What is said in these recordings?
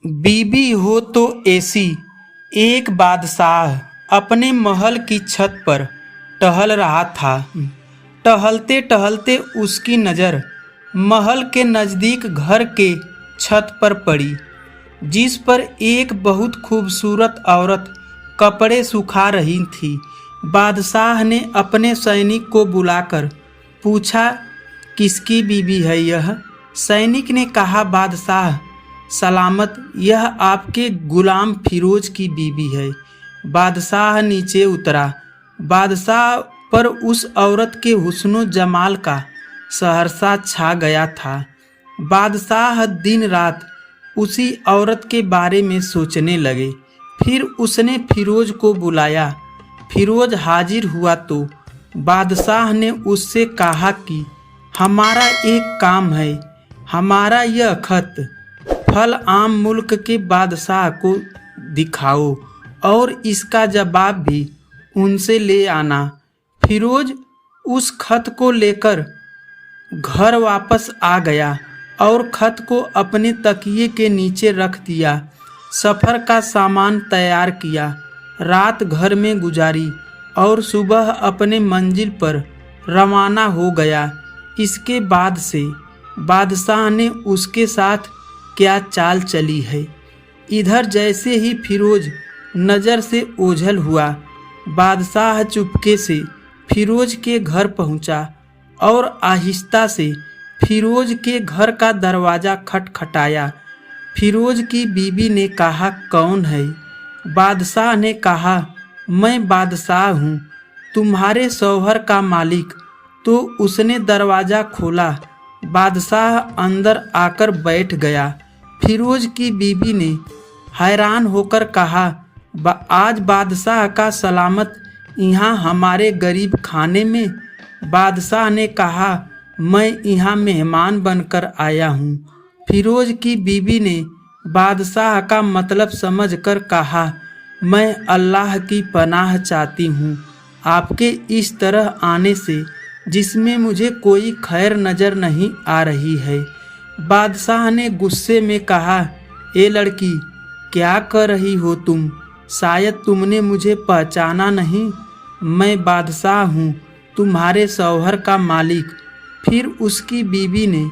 बीबी हो तो ऐसी। एक बादशाह अपने महल की छत पर टहल रहा था। टहलते टहलते उसकी नज़र महल के नज़दीक घर के छत पर पड़ी, जिस पर एक बहुत खूबसूरत औरत कपड़े सुखा रही थी। बादशाह ने अपने सैनिक को बुलाकर पूछा, किसकी बीबी है यह? सैनिक ने कहा, बादशाह सलामत, यह आपके गुलाम फिरोज की बीबी है। बादशाह नीचे उतरा। बादशाह पर उस औरत के हुस्नो जमाल का सहरसा छा गया था। बादशाह दिन रात उसी औरत के बारे में सोचने लगे। फिर उसने फिरोज को बुलाया। फिरोज हाजिर हुआ तो बादशाह ने उससे कहा कि हमारा एक काम है। हमारा यह खत फल आम मुल्क के बादशाह को दिखाओ और इसका जवाब भी उनसे ले आना। फिरोज उस खत को लेकर घर वापस आ गया और खत को अपने तकिए के नीचे रख दिया। सफ़र का सामान तैयार किया, रात घर में गुजारी और सुबह अपने मंजिल पर रवाना हो गया। इसके बाद से बादशाह ने उसके साथ क्या चाल चली है। इधर जैसे ही फिरोज नज़र से ओझल हुआ, बादशाह चुपके से फिरोज के घर पहुंचा और आहिस्ता से फिरोज के घर का दरवाज़ा खटखटाया। फिरोज की बीबी ने कहा, कौन है? बादशाह ने कहा, मैं बादशाह हूँ, तुम्हारे शौहर का मालिक। तो उसने दरवाज़ा खोला। बादशाह अंदर आकर बैठ गया। फिरोज की बीबी ने हैरान होकर कहा, आज बादशाह का सलामत यहाँ हमारे गरीब खाने में? बादशाह ने कहा, मैं यहाँ मेहमान बनकर आया हूँ। फिरोज की बीबी ने बादशाह का मतलब समझकर कहा, मैं अल्लाह की पनाह चाहती हूँ आपके इस तरह आने से, जिसमें मुझे कोई खैर नज़र नहीं आ रही है। बादशाह ने गुस्से में कहा, ए लड़की, क्या कर रही हो तुम? शायद तुमने मुझे पहचाना नहीं। मैं बादशाह हूँ, तुम्हारे शौहर का मालिक। फिर उसकी बीबी ने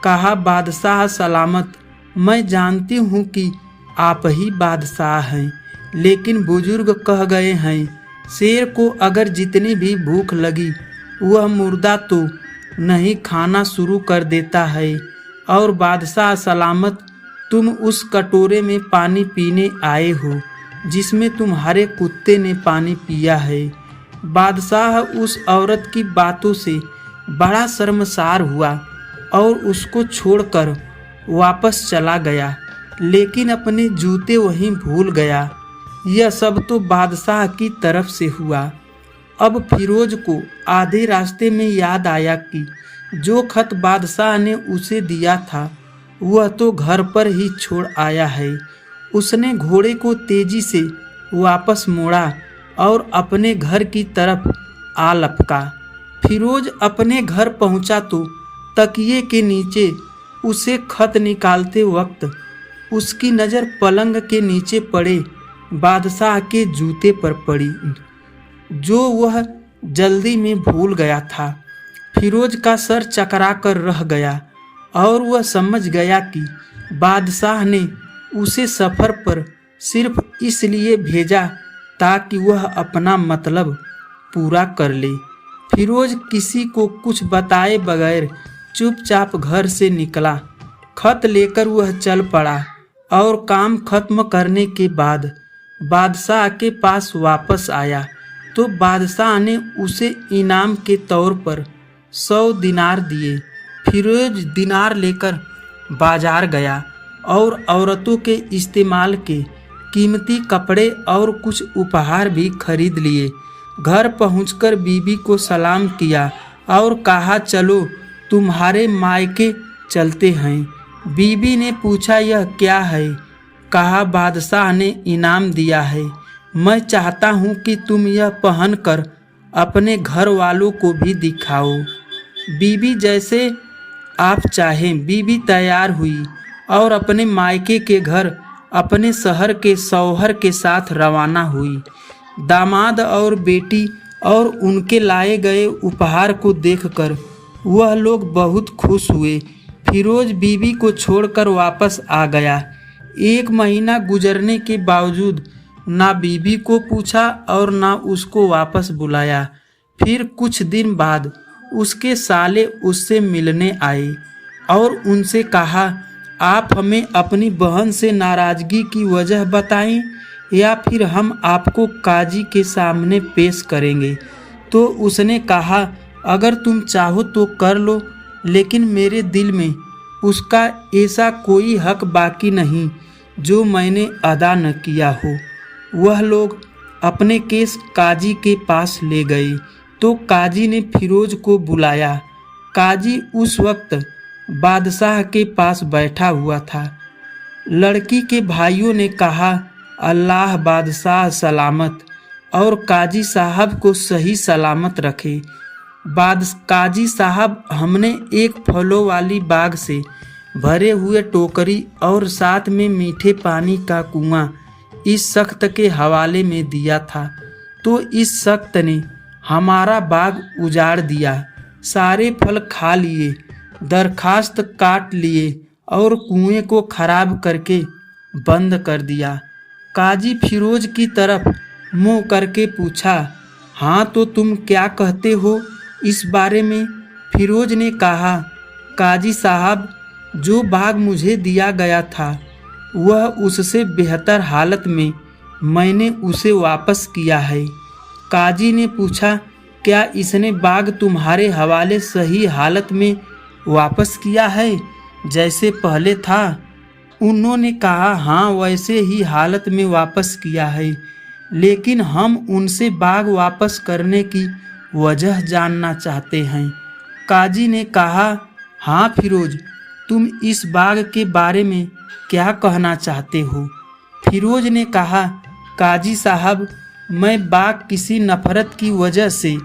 कहा, बादशाह सलामत, मैं जानती हूँ कि आप ही बादशाह हैं, लेकिन बुजुर्ग कह गए हैं, शेर को अगर जितनी भी भूख लगी वह मुर्दा तो नहीं खाना शुरू कर देता है। और बादशाह सलामत, तुम उस कटोरे में पानी पीने आए हो जिसमें तुम्हारे कुत्ते ने पानी पिया है। बादशाह उस औरत की बातों से बड़ा शर्मसार हुआ और उसको छोड़कर वापस चला गया, लेकिन अपने जूते वहीं भूल गया। यह सब तो बादशाह की तरफ से हुआ। अब फिरोज को आधे रास्ते में याद आया कि जो खत बादशाह ने उसे दिया था वह तो घर पर ही छोड़ आया है। उसने घोड़े को तेजी से वापस मोड़ा और अपने घर की तरफ आ लपका। फिरोज अपने घर पहुंचा तो तकिए के नीचे उसे खत निकालते वक्त उसकी नज़र पलंग के नीचे पड़े बादशाह के जूते पर पड़ी, जो वह जल्दी में भूल गया था। फिरोज का सर चकरा कर रह गया और वह समझ गया कि बादशाह ने उसे सफ़र पर सिर्फ इसलिए भेजा ताकि वह अपना मतलब पूरा कर ले। फिरोज किसी को कुछ बताए बगैर चुपचाप घर से निकला। खत लेकर वह चल पड़ा और काम खत्म करने के बाद बादशाह के पास वापस आया तो बादशाह ने उसे इनाम के तौर पर 100 दिनार दिए। फिरोज दिनार लेकर बाजार गया और औरतों के इस्तेमाल के कीमती कपड़े और कुछ उपहार भी खरीद लिए। घर पहुंचकर बीबी को सलाम किया और कहा, चलो तुम्हारे मायके चलते हैं। बीबी ने पूछा, यह क्या है? कहा, बादशाह ने इनाम दिया है। मैं चाहता हूँ कि तुम यह पहनकर अपने घर वालों को भी दिखाओ। बीबी, जैसे आप चाहें। बीबी तैयार हुई और अपने मायके के घर अपने शहर के शौहर के साथ रवाना हुई। दामाद और बेटी और उनके लाए गए उपहार को देखकर वह लोग बहुत खुश हुए। फिरोज बीबी को छोड़कर वापस आ गया। 1 महीना गुजरने के बावजूद ना बीबी को पूछा और ना उसको वापस बुलाया। फिर कुछ दिन बाद उसके साले उससे मिलने आए और उनसे कहा, आप हमें अपनी बहन से नाराज़गी की वजह बताएं या फिर हम आपको काजी के सामने पेश करेंगे। तो उसने कहा, अगर तुम चाहो तो कर लो, लेकिन मेरे दिल में उसका ऐसा कोई हक बाकी नहीं जो मैंने अदा न किया हो। वह लोग अपने केस काजी के पास ले गए तो काजी ने फिरोज को बुलाया। काजी उस वक्त बादशाह के पास बैठा हुआ था। लड़की के भाइयों ने कहा, अल्लाह बादशाह सलामत और काजी साहब को सही सलामत रखे। काजी साहब, हमने एक फलों वाली बाग से भरे हुए टोकरी और साथ में मीठे पानी का कुआं इस सख्त के हवाले में दिया था, तो इस सख्त ने हमारा बाग उजाड़ दिया, सारे फल खा लिए, दरखास्त काट लिए और कुएं को खराब करके बंद कर दिया। काजी फिरोज की तरफ मुंह करके पूछा, हाँ तो तुम क्या कहते हो इस बारे में? फिरोज ने कहा, काजी साहब, जो बाग मुझे दिया गया था वह उससे बेहतर हालत में मैंने उसे वापस किया है। काजी ने पूछा, क्या इसने बाग तुम्हारे हवाले सही हालत में वापस किया है जैसे पहले था? उन्होंने कहा, हाँ वैसे ही हालत में वापस किया है, लेकिन हम उनसे बाग वापस करने की वजह जानना चाहते हैं। काजी ने कहा, हाँ फिरोज, तुम इस बाग के बारे में क्या कहना चाहते हो? फिरोज ने कहा, काजी साहब, मैं बाग किसी नफरत की वजह से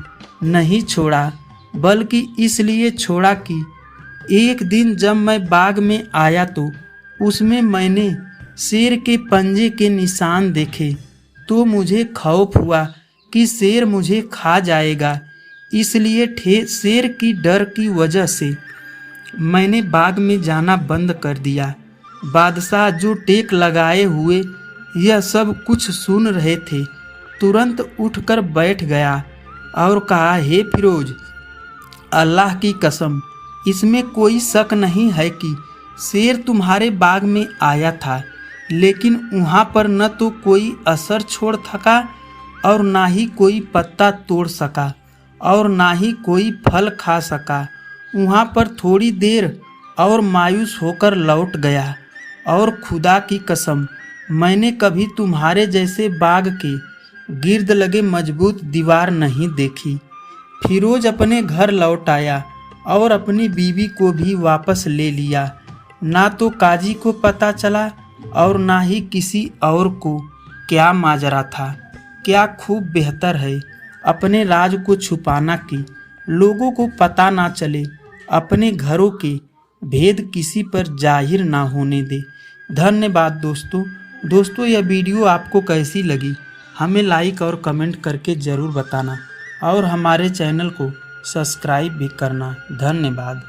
नहीं छोड़ा, बल्कि इसलिए छोड़ा कि एक दिन जब मैं बाग में आया तो उसमें मैंने शेर के पंजे के निशान देखे, तो मुझे खौफ हुआ कि शेर मुझे खा जाएगा। इसलिए शेर की डर की वजह से मैंने बाग में जाना बंद कर दिया। बादशाह जो टेक लगाए हुए यह सब कुछ सुन रहे थे, तुरंत उठकर बैठ गया और कहा, हे फिरोज, अल्लाह की कसम, इसमें कोई शक नहीं है कि शेर तुम्हारे बाग में आया था, लेकिन वहाँ पर न तो कोई असर छोड़ सका और ना ही कोई पत्ता तोड़ सका और ना ही कोई फल खा सका। वहाँ पर थोड़ी देर और मायूस होकर लौट गया और खुदा की कसम, मैंने कभी तुम्हारे जैसे बाग के गिर्द लगे मजबूत दीवार नहीं देखी। फिरोज अपने घर लौट आया और अपनी बीवी को भी वापस ले लिया। ना तो काजी को पता चला और ना ही किसी और को क्या माजरा था। क्या खूब बेहतर है अपने राज को छुपाना कि लोगों को पता ना चले, अपने घरों के भेद किसी पर जाहिर ना होने दे। धन्यवाद दोस्तों, यह वीडियो आपको कैसी लगी हमें लाइक और कमेंट करके ज़रूर बताना और हमारे चैनल को सब्सक्राइब भी करना। धन्यवाद।